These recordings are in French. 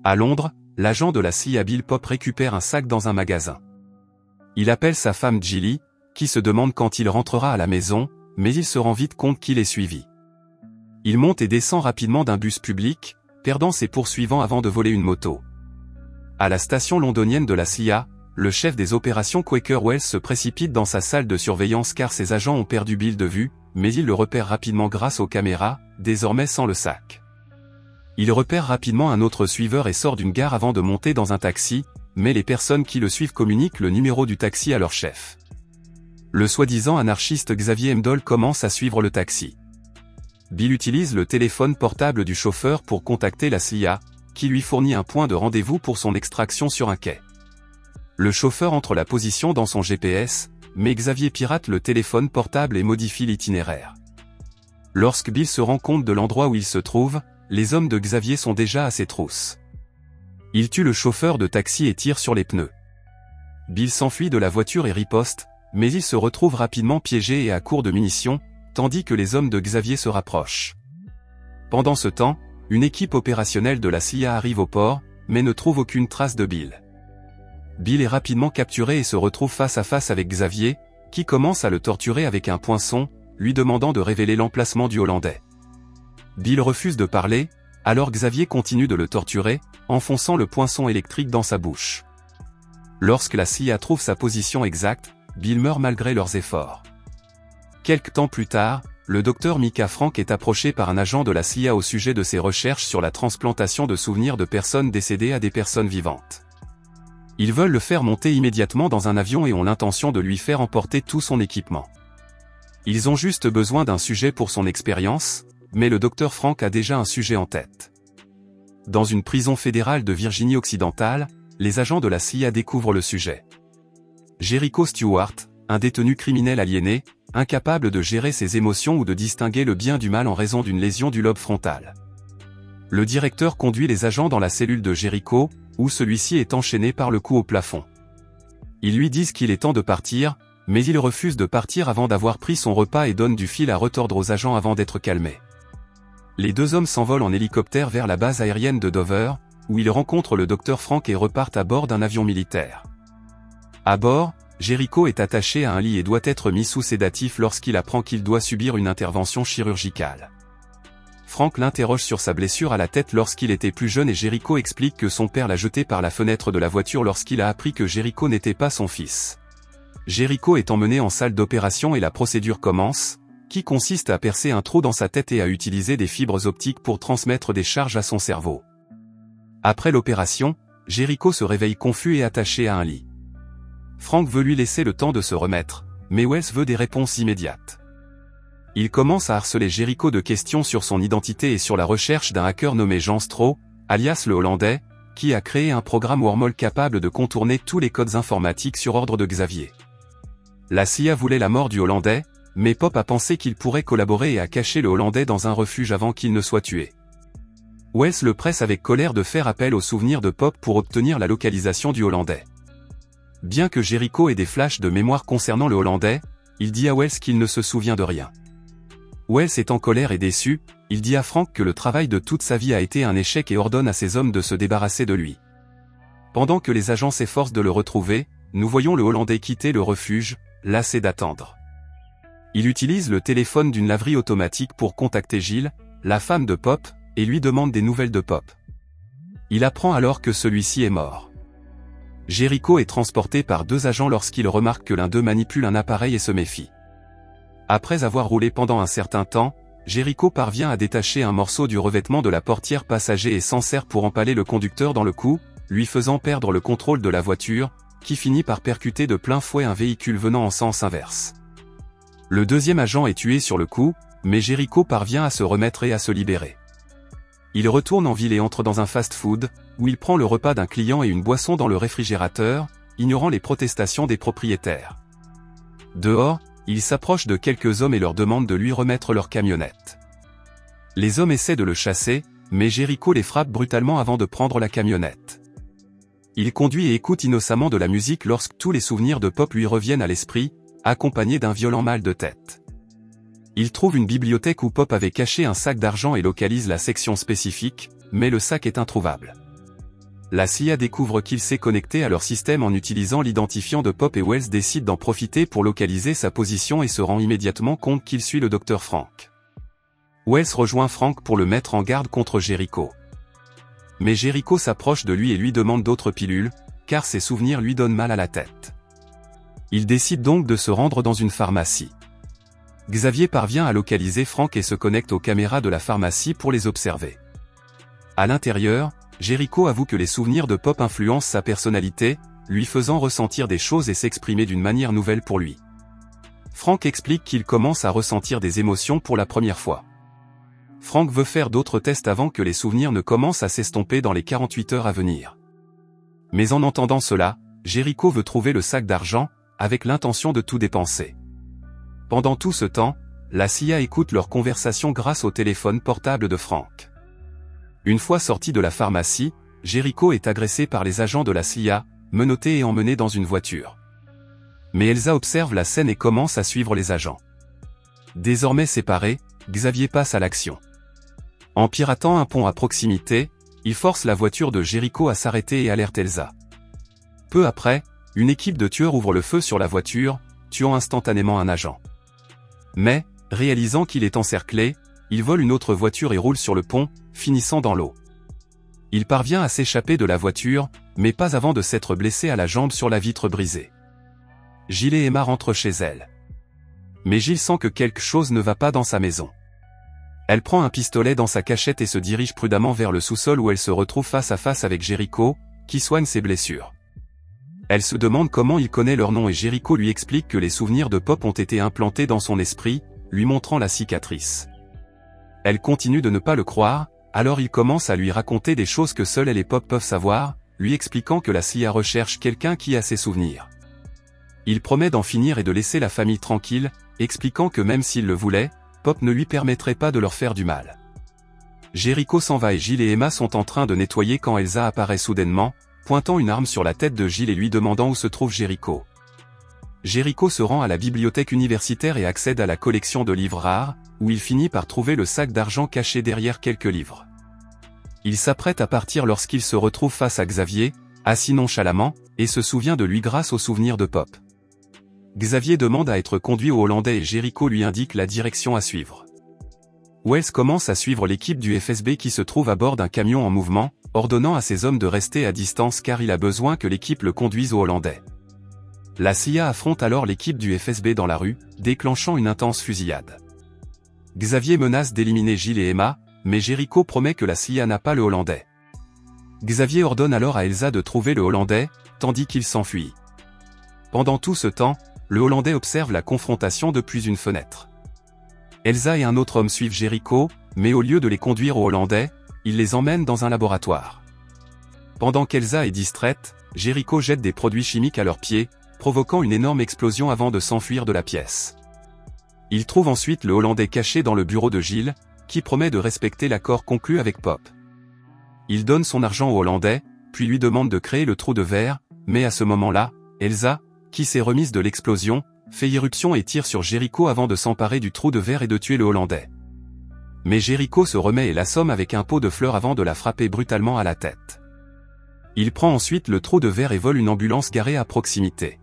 À Londres, l'agent de la CIA Bill Popp récupère un sac dans un magasin. Il appelle sa femme Jilly, qui se demande quand il rentrera à la maison, mais il se rend vite compte qu'il est suivi. Il monte et descend rapidement d'un bus public, perdant ses poursuivants avant de voler une moto. À la station londonienne de la CIA, le chef des opérations Quaker Wells se précipite dans sa salle de surveillance car ses agents ont perdu Bill de vue, mais il le repère rapidement grâce aux caméras, désormais sans le sac. Il repère rapidement un autre suiveur et sort d'une gare avant de monter dans un taxi, mais les personnes qui le suivent communiquent le numéro du taxi à leur chef. Le soi-disant anarchiste Xavier Mdol commence à suivre le taxi. Bill utilise le téléphone portable du chauffeur pour contacter la CIA, qui lui fournit un point de rendez-vous pour son extraction sur un quai. Le chauffeur entre la position dans son GPS, mais Xavier pirate le téléphone portable et modifie l'itinéraire. Lorsque Bill se rend compte de l'endroit où il se trouve, les hommes de Xavier sont déjà à ses trousses. Il tue le chauffeur de taxi et tire sur les pneus. Bill s'enfuit de la voiture et riposte, mais il se retrouve rapidement piégé et à court de munitions, tandis que les hommes de Xavier se rapprochent. Pendant ce temps, une équipe opérationnelle de la CIA arrive au port, mais ne trouve aucune trace de Bill. Bill est rapidement capturé et se retrouve face à face avec Xavier, qui commence à le torturer avec un poinçon, lui demandant de révéler l'emplacement du Hollandais. Bill refuse de parler, alors Xavier continue de le torturer, enfonçant le poinçon électrique dans sa bouche. Lorsque la CIA trouve sa position exacte, Bill meurt malgré leurs efforts. Quelque temps plus tard, le docteur Micah Frank est approché par un agent de la CIA au sujet de ses recherches sur la transplantation de souvenirs de personnes décédées à des personnes vivantes. Ils veulent le faire monter immédiatement dans un avion et ont l'intention de lui faire emporter tout son équipement. Ils ont juste besoin d'un sujet pour son expérience, mais le docteur Frank a déjà un sujet en tête. Dans une prison fédérale de Virginie occidentale, les agents de la CIA découvrent le sujet. Jericho Stewart, un détenu criminel aliéné, incapable de gérer ses émotions ou de distinguer le bien du mal en raison d'une lésion du lobe frontal. Le directeur conduit les agents dans la cellule de Jericho, où celui-ci est enchaîné par le cou au plafond. Ils lui disent qu'il est temps de partir, mais il refuse de partir avant d'avoir pris son repas et donne du fil à retordre aux agents avant d'être calmé. Les deux hommes s'envolent en hélicoptère vers la base aérienne de Dover, où ils rencontrent le docteur Frank et repartent à bord d'un avion militaire. À bord, Jericho est attaché à un lit et doit être mis sous sédatif lorsqu'il apprend qu'il doit subir une intervention chirurgicale. Frank l'interroge sur sa blessure à la tête lorsqu'il était plus jeune et Jericho explique que son père l'a jeté par la fenêtre de la voiture lorsqu'il a appris que Jericho n'était pas son fils. Jericho est emmené en salle d'opération et la procédure commence, qui consiste à percer un trou dans sa tête et à utiliser des fibres optiques pour transmettre des charges à son cerveau. Après l'opération, Jericho se réveille confus et attaché à un lit. Frank veut lui laisser le temps de se remettre, mais Wells veut des réponses immédiates. Il commence à harceler Jericho de questions sur son identité et sur la recherche d'un hacker nommé Jean Stroh, alias le Hollandais, qui a créé un programme wormhole capable de contourner tous les codes informatiques sur ordre de Xavier. La CIA voulait la mort du Hollandais, mais Popp a pensé qu'il pourrait collaborer et a caché le Hollandais dans un refuge avant qu'il ne soit tué. Wells le presse avec colère de faire appel aux souvenirs de Popp pour obtenir la localisation du Hollandais. Bien que Jericho ait des flashs de mémoire concernant le Hollandais, il dit à Wells qu'il ne se souvient de rien. Wells est en colère et déçu, il dit à Frank que le travail de toute sa vie a été un échec et ordonne à ses hommes de se débarrasser de lui. Pendant que les agents s'efforcent de le retrouver, nous voyons le Hollandais quitter le refuge, lassé d'attendre. Il utilise le téléphone d'une laverie automatique pour contacter Jill, la femme de Popp, et lui demande des nouvelles de Popp. Il apprend alors que celui-ci est mort. Jericho est transporté par deux agents lorsqu'il remarque que l'un d'eux manipule un appareil et se méfie. Après avoir roulé pendant un certain temps, Jericho parvient à détacher un morceau du revêtement de la portière passager et s'en sert pour empaler le conducteur dans le cou, lui faisant perdre le contrôle de la voiture, qui finit par percuter de plein fouet un véhicule venant en sens inverse. Le deuxième agent est tué sur le coup, mais Jericho parvient à se remettre et à se libérer. Il retourne en ville et entre dans un fast-food, où il prend le repas d'un client et une boisson dans le réfrigérateur, ignorant les protestations des propriétaires. Dehors, il s'approche de quelques hommes et leur demande de lui remettre leur camionnette. Les hommes essaient de le chasser, mais Jericho les frappe brutalement avant de prendre la camionnette. Il conduit et écoute innocemment de la musique lorsque tous les souvenirs de Popp lui reviennent à l'esprit, accompagnés d'un violent mal de tête. Il trouve une bibliothèque où Popp avait caché un sac d'argent et localise la section spécifique, mais le sac est introuvable. la CIA découvre qu'il s'est connecté à leur système en utilisant l'identifiant de Pop et Wells décide d'en profiter pour localiser sa position et se rend immédiatement compte qu'il suit le Dr Frank. Wells rejoint Frank pour le mettre en garde contre Jericho. Mais Jericho s'approche de lui et lui demande d'autres pilules, car ses souvenirs lui donnent mal à la tête. Il décide donc de se rendre dans une pharmacie. Xavier parvient à localiser Frank et se connecte aux caméras de la pharmacie pour les observer. À l'intérieur, Jericho avoue que les souvenirs de Pop influencent sa personnalité, lui faisant ressentir des choses et s'exprimer d'une manière nouvelle pour lui. Frank explique qu'il commence à ressentir des émotions pour la première fois. Frank veut faire d'autres tests avant que les souvenirs ne commencent à s'estomper dans les 48 heures à venir. Mais en entendant cela, Jericho veut trouver le sac d'argent, avec l'intention de tout dépenser. Pendant tout ce temps, la CIA écoute leur conversation grâce au téléphone portable de Frank. Une fois sorti de la pharmacie, Jericho est agressé par les agents de la CIA, menotté et emmené dans une voiture. Mais Elsa observe la scène et commence à suivre les agents. Désormais séparés, Xavier passe à l'action. En piratant un pont à proximité, il force la voiture de Jericho à s'arrêter et alerte Elsa. Peu après, une équipe de tueurs ouvre le feu sur la voiture, tuant instantanément un agent. Mais, réalisant qu'il est encerclé, il vole une autre voiture et roule sur le pont, finissant dans l'eau. Il parvient à s'échapper de la voiture, mais pas avant de s'être blessé à la jambe sur la vitre brisée. Gilles et Emma rentrent chez elle. Mais Gilles sent que quelque chose ne va pas dans sa maison. Elle prend un pistolet dans sa cachette et se dirige prudemment vers le sous-sol où elle se retrouve face à face avec Jericho, qui soigne ses blessures. Elle se demande comment il connaît leur nom et Jericho lui explique que les souvenirs de Pop ont été implantés dans son esprit, lui montrant la cicatrice. Elle continue de ne pas le croire, alors il commence à lui raconter des choses que seuls elle et Pop peuvent savoir, lui expliquant que la CIA recherche quelqu'un qui a ses souvenirs. Il promet d'en finir et de laisser la famille tranquille, expliquant que même s'il le voulait, Pop ne lui permettrait pas de leur faire du mal. Jericho s'en va et Gilles et Emma sont en train de nettoyer quand Elsa apparaît soudainement, pointant une arme sur la tête de Gilles et lui demandant où se trouve Jericho. Jericho se rend à la bibliothèque universitaire et accède à la collection de livres rares, où il finit par trouver le sac d'argent caché derrière quelques livres. Il s'apprête à partir lorsqu'il se retrouve face à Xavier, assis nonchalamment, et se souvient de lui grâce aux souvenirs de Pop. Xavier demande à être conduit au Hollandais et Jericho lui indique la direction à suivre. Wells commence à suivre l'équipe du FSB qui se trouve à bord d'un camion en mouvement, ordonnant à ses hommes de rester à distance car il a besoin que l'équipe le conduise au Hollandais. La CIA affronte alors l'équipe du FSB dans la rue, déclenchant une intense fusillade. Xavier menace d'éliminer Gilles et Emma, mais Jericho promet que la CIA n'a pas le Hollandais. Xavier ordonne alors à Elsa de trouver le Hollandais, tandis qu'il s'enfuit. Pendant tout ce temps, le Hollandais observe la confrontation depuis une fenêtre. Elsa et un autre homme suivent Jericho, mais au lieu de les conduire au Hollandais, il les emmène dans un laboratoire. Pendant qu'Elsa est distraite, Jericho jette des produits chimiques à leurs pieds, provoquant une énorme explosion avant de s'enfuir de la pièce. Il trouve ensuite le Hollandais caché dans le bureau de Gilles, qui promet de respecter l'accord conclu avec Pop. Il donne son argent au Hollandais, puis lui demande de créer le trou de verre, mais à ce moment-là, Elsa, qui s'est remise de l'explosion, fait irruption et tire sur Jericho avant de s'emparer du trou de verre et de tuer le Hollandais. Mais Jericho se remet et l'assomme avec un pot de fleurs avant de la frapper brutalement à la tête. Il prend ensuite le trou de verre et vole une ambulance garée à proximité.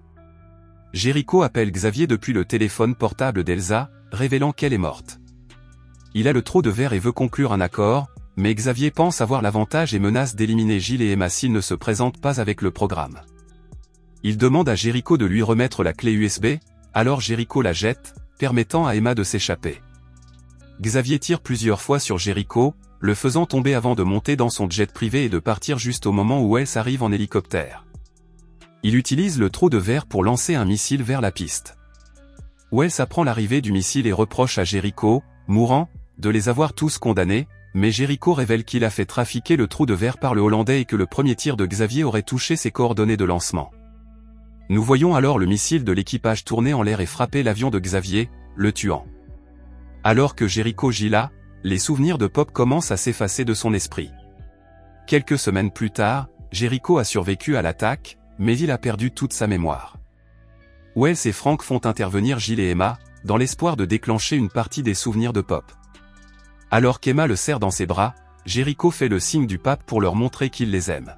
Jericho appelle Xavier depuis le téléphone portable d'Elsa, révélant qu'elle est morte. Il a le trou de verre et veut conclure un accord, mais Xavier pense avoir l'avantage et menace d'éliminer Gilles et Emma s'ils ne se présentent pas avec le programme. Il demande à Jericho de lui remettre la clé USB, alors Jericho la jette, permettant à Emma de s'échapper. Xavier tire plusieurs fois sur Jericho, le faisant tomber avant de monter dans son jet privé et de partir juste au moment où Wells arrive en hélicoptère. Il utilise le trou de verre pour lancer un missile vers la piste. Wells apprend l'arrivée du missile et reproche à Jericho, mourant, de les avoir tous condamnés, mais Jericho révèle qu'il a fait trafiquer le trou de verre par le Hollandais et que le premier tir de Xavier aurait touché ses coordonnées de lancement. Nous voyons alors le missile de l'équipage tourner en l'air et frapper l'avion de Xavier, le tuant. Alors que Jericho gît là, les souvenirs de Pop commencent à s'effacer de son esprit. Quelques semaines plus tard, Jericho a survécu à l'attaque, mais il a perdu toute sa mémoire. Wells et Frank font intervenir Gilles et Emma, dans l'espoir de déclencher une partie des souvenirs de Pop. Alors qu'Emma le serre dans ses bras, Jericho fait le signe du pape pour leur montrer qu'il les aime.